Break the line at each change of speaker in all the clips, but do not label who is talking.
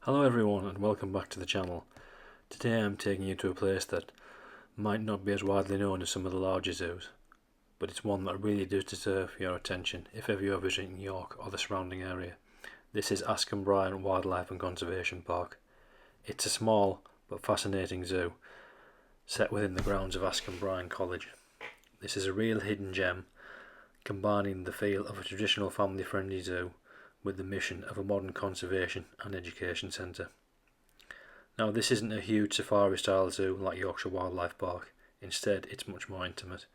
Hello everyone and welcome back to the channel. Today I'm taking you to a place that might not be as widely known as some of the larger zoos, but it's one that really does deserve your attention if ever you're visiting York or the surrounding area. This is Askham Bryan Wildlife and Conservation Park. It's a small but fascinating zoo set within the grounds of Askham Bryan College. This is a real hidden gem, combining the feel of a traditional family-friendly zoo with the mission of a modern conservation and education centre. Now, this isn't a huge safari-style zoo like Yorkshire Wildlife Park. Instead, it's much more intimate.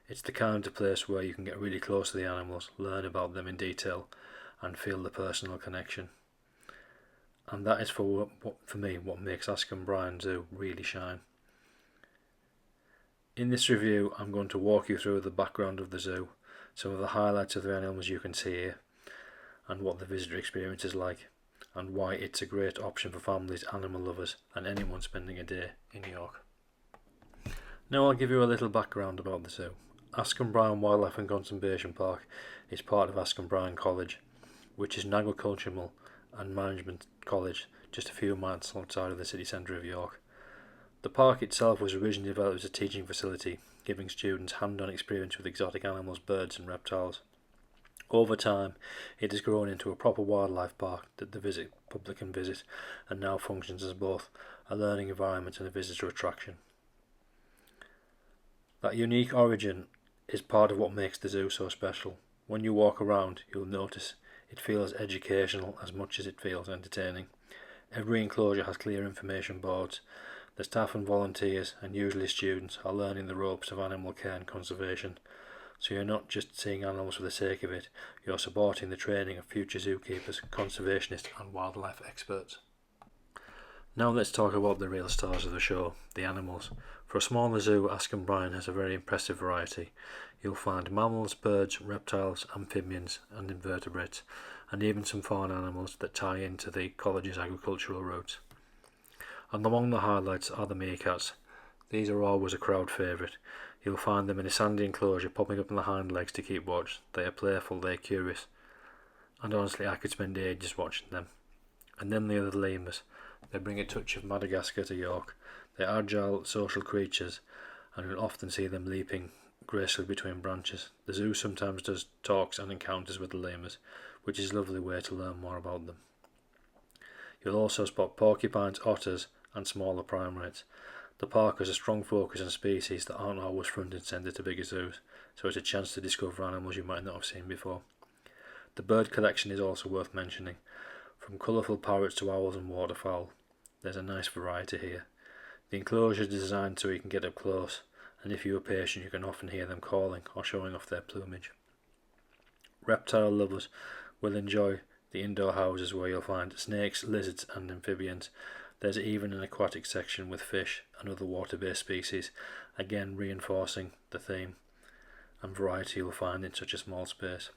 It's the kind of place where you can get really close to the animals, learn about them in detail, and feel the personal connection. And that is for me what makes Askham Bryan Zoo really shine. In this review, I'm going to walk you through the background of the zoo, some of the highlights of the animals you can see here, and what the visitor experience is like, and why it's a great option for families, animal lovers, and anyone spending a day in York. Now I'll give you a little background about the zoo. Askham Bryan Wildlife and Conservation Park is part of Askham Bryan College, which is an agricultural and management college just a few miles outside of the city centre of York. The park itself was originally developed as a teaching facility, giving students hand-on experience with exotic animals, birds and reptiles. Over time, it has grown into a proper wildlife park that the public can visit, and now functions as both a learning environment and a visitor attraction. That unique origin is part of what makes the zoo so special. When you walk around, you'll notice it feels educational as much as it feels entertaining. Every enclosure has clear information boards. The staff and volunteers, and usually students, are learning the ropes of animal care and conservation. So you're not just seeing animals for the sake of it, you're supporting the training of future zookeepers, conservationists and wildlife experts. Now let's talk about the real stars of the show, the animals. For a smaller zoo, Askham Bryan has a very impressive variety. You'll find mammals, birds, reptiles, amphibians and invertebrates, and even some farm animals that tie into the college's agricultural roots. And among the highlights are the meerkats. These are always a crowd favourite. You'll find them in a sandy enclosure popping up on the hind legs to keep watch. They are playful, they are curious, and honestly I could spend ages watching them. And then there are the lemurs. They bring a touch of Madagascar to York. They're agile, social creatures, and you'll often see them leaping gracefully between branches. The zoo sometimes does talks and encounters with the lemurs, which is a lovely way to learn more about them. You'll also spot porcupines, otters and smaller primates. The park has a strong focus on species that aren't always front and centre to bigger zoos, so it's a chance to discover animals you might not have seen before. The bird collection is also worth mentioning. From colourful parrots to owls and waterfowl, there's a nice variety here. The enclosure is designed so you can get up close, and if you are patient you can often hear them calling or showing off their plumage. Reptile lovers will enjoy the indoor houses where you'll find snakes, lizards and amphibians. There's even an aquatic section with fish and other water-based species, again reinforcing the theme and variety you'll find in such a small space.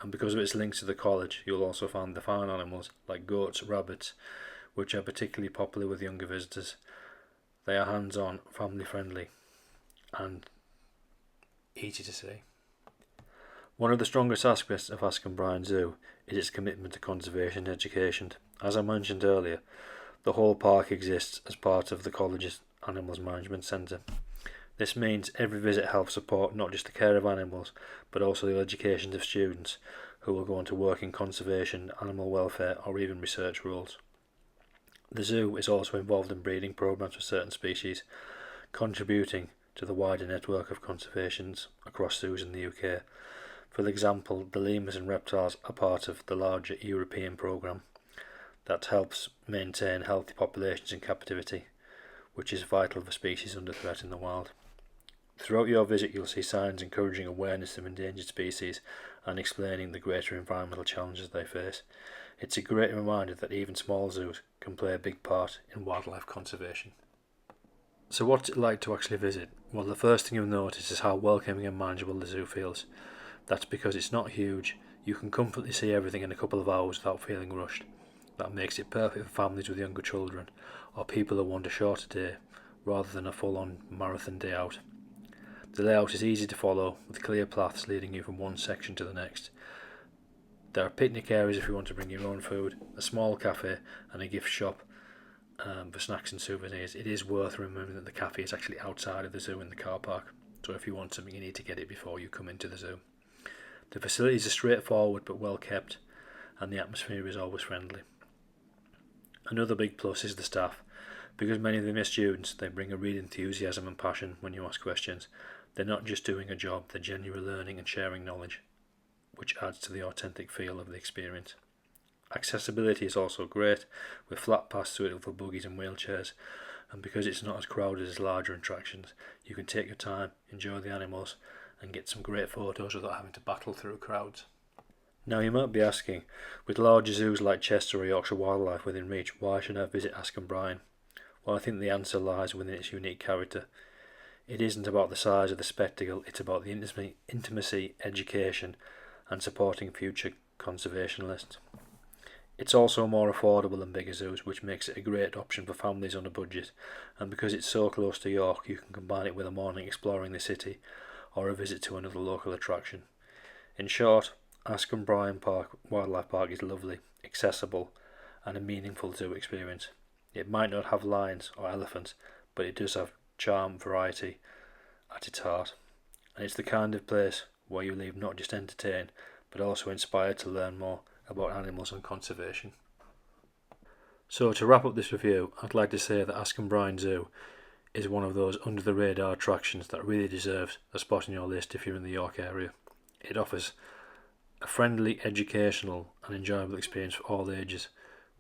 And because of its links to the college, you'll also find the farm animals like goats, rabbits, which are particularly popular with younger visitors. They are hands-on, family-friendly and easy to see. One of the strongest aspects of Askham Bryan Zoo is its commitment to conservation and education. As I mentioned earlier, the whole park exists as part of the college's Animals Management Centre. This means every visit helps support not just the care of animals, but also the education of students who will go on to work in conservation, animal welfare or even research roles. The zoo is also involved in breeding programs for certain species, contributing to the wider network of conservations across zoos in the UK. For example, the lemurs and reptiles are part of the larger European programme that helps maintain healthy populations in captivity, which is vital for species under threat in the wild. Throughout your visit you'll see signs encouraging awareness of endangered species and explaining the greater environmental challenges they face. It's a great reminder that even small zoos can play a big part in wildlife conservation. So what's it like to actually visit? Well, the first thing you'll notice is how welcoming and manageable the zoo feels. That's because it's not huge. You can comfortably see everything in a couple of hours without feeling rushed. That makes it perfect for families with younger children or people who want a shorter day rather than a full-on marathon day out. The layout is easy to follow with clear paths leading you from one section to the next. There are picnic areas if you want to bring your own food, a small cafe and a gift shop for snacks and souvenirs. It is worth remembering that the cafe is actually outside of the zoo in the car park, so if you want something you need to get it before you come into the zoo. The facilities are straightforward but well kept, and the atmosphere is always friendly. Another big plus is the staff. Because many of them are students, they bring a real enthusiasm and passion when you ask questions. They're not just doing a job, they're genuinely learning and sharing knowledge, which adds to the authentic feel of the experience. Accessibility is also great, with flat paths suitable for buggies and wheelchairs, and because it's not as crowded as larger attractions, you can take your time, enjoy the animals, and get some great photos without having to battle through crowds. Now you might be asking, with larger zoos like Chester or Yorkshire Wildlife within reach, why should I visit Askham Bryan? Well, I think the answer lies within its unique character. It isn't about the size of the spectacle, it's about the intimacy, education, and supporting future conservationists. It's also more affordable than bigger zoos, which makes it a great option for families on a budget, and because it's so close to York, you can combine it with a morning exploring the city or a visit to another local attraction. In short, Askham Bryan Wildlife Park is lovely, accessible, and a meaningful zoo experience. It might not have lions or elephants, but it does have charm, variety at its heart, and it's the kind of place where you leave not just entertained, but also inspired to learn more about animals and conservation. So to wrap up this review, I'd like to say that Askham Bryan Zoo is one of those under the radar attractions that really deserves a spot on your list if you're in the York area. It offers a friendly, educational and enjoyable experience for all ages,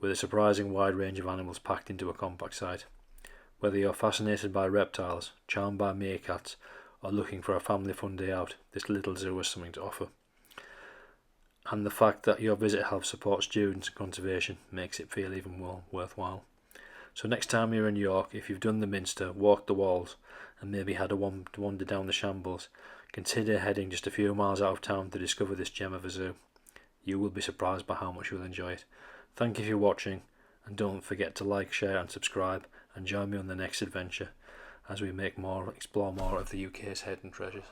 with a surprising wide range of animals packed into a compact site. Whether you're fascinated by reptiles, charmed by meerkats, or looking for a family fun day out, this little zoo has something to offer. And the fact that your visit helps support students and conservation makes it feel even more worthwhile. So next time you're in York, if you've done the Minster, walked the walls, and maybe had a wander down the Shambles, consider heading just a few miles out of town to discover this gem of a zoo. You will be surprised by how much you'll enjoy it. Thank you for watching, and don't forget to like, share and subscribe, and join me on the next adventure as we explore more of the UK's hidden treasures.